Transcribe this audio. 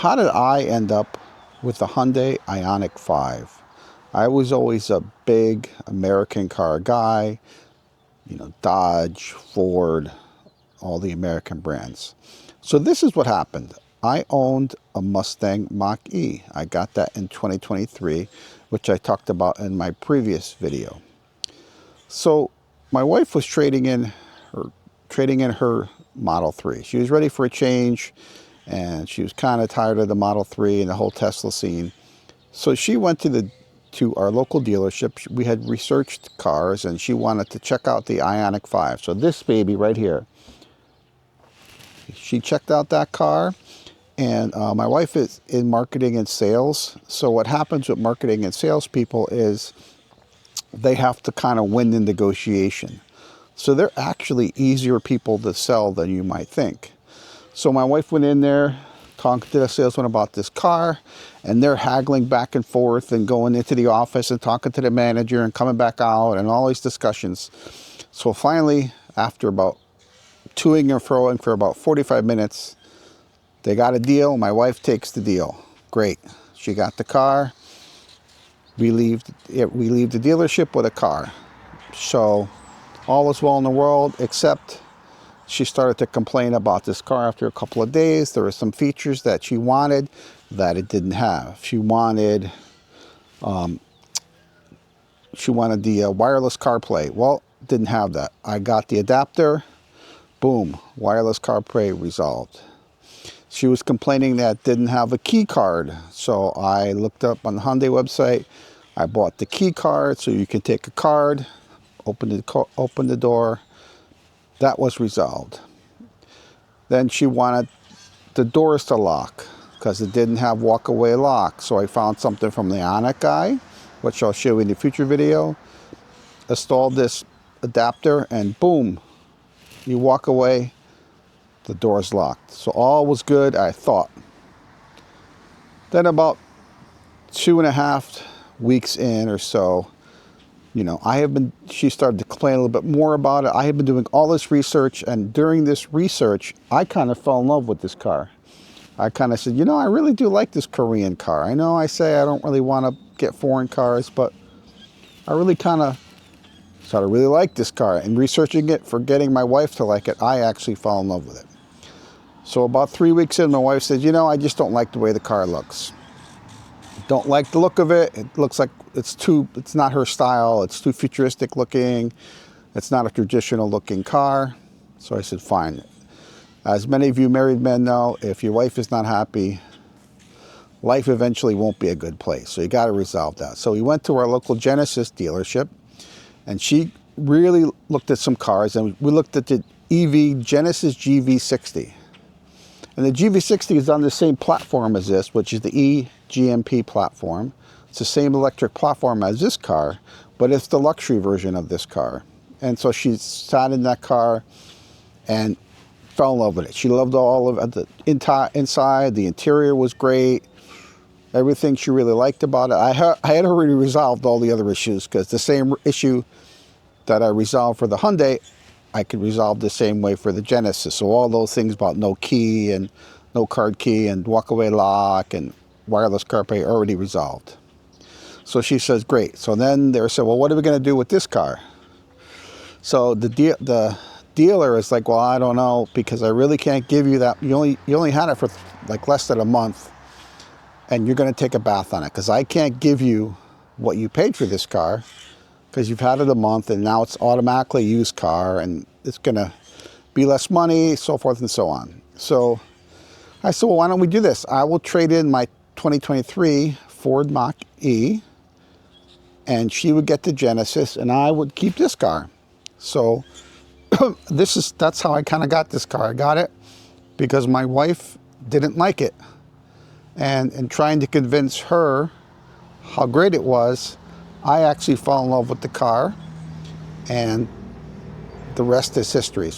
how did I end up with the Hyundai Ioniq 5? I was always a big American car guy, you know, Dodge, Ford, all the American brands. So this is what happened. I owned a Mustang Mach-E. I got that in 2023, which I talked about in my previous video. So my wife was trading in her Model 3. She was ready for a change, and she was kind of tired of the Model 3 and the whole Tesla scene. So she went to our local dealership. We had researched cars, and she wanted to check out the Ioniq 5. So this baby right here. She checked out that car, and my wife is in marketing and sales. So what happens with marketing and sales people is they have to kind of win the negotiation. So they're actually easier people to sell than you might think. So my wife went in there, talking to the salesman about this car, and they're haggling back and forth and going into the office and talking to the manager and coming back out and all these discussions. So finally, after about toing and froing for about 45 minutes, they got a deal. My wife takes the deal. Great. She got the car. We leave the dealership with a car. So all was well in the world, except she started to complain about this car after a couple of days. There were some features that she wanted that it didn't have. She wanted the wireless CarPlay. Well, didn't have that. I got the adapter. Boom, wireless CarPlay resolved. She was complaining that it didn't have a key card. So I looked up on the Hyundai website. I bought the key card, so you can take a card, open the door. That was resolved. Then she wanted the doors to lock because it didn't have walk-away lock. So I found something from the Ioniq guy, which I'll show you in the future video. Installed this adapter, and boom, you walk away, the door's locked. So all was good, I thought. Then about 2.5 weeks in or so, you know, she started to complain a little bit more about it. I had been doing all this research, and during this research, I kind of fell in love with this car. I kind of said, you know, I really do like this Korean car. I know I say I don't really want to get foreign cars, but I really kind of started to really like this car. And researching it, for getting my wife to like it, I actually fell in love with it. So about 3 weeks in, my wife said, you know, I just don't like the way the car looks. Don't like the look of it. It looks like it's not her style. It's too futuristic looking. It's not a traditional looking car. So I said, fine. As many of you married men know, if your wife is not happy, life eventually won't be a good place. So you got to resolve that. So we went to our local Genesis dealership, and she really looked at some cars, and we looked at the Genesis GV60. And the GV60 is on the same platform as this, which is the eGMP platform. It's the same electric platform as this car, but it's the luxury version of this car. And so she sat in that car and fell in love with it. She loved all of the inside. The interior was great. Everything she really liked about it. I had already resolved all the other issues, because the same issue that I resolved for the Hyundai, I could resolve the same way for the Genesis. So all those things about no key and no card key and walk-away lock and wireless CarPlay already resolved. So she says, great. So then they said, well, what are we going to do with this car? So the dealer is like, well, I don't know, because I really can't give you that. You only had it for like less than a month, and you're going to take a bath on it, because I can't give you what you paid for this car, because you've had it a month, and now it's automatically a used car, and it's going to be less money, so forth and so on. So I said, well, why don't we do this? I will trade in my 2023 Ford Mach-E, and she would get the Genesis, and I would keep this car. So that's how I kind of got this car. I got it because my wife didn't like it. And in trying to convince her how great it was, I actually fell in love with the car, and the rest is history.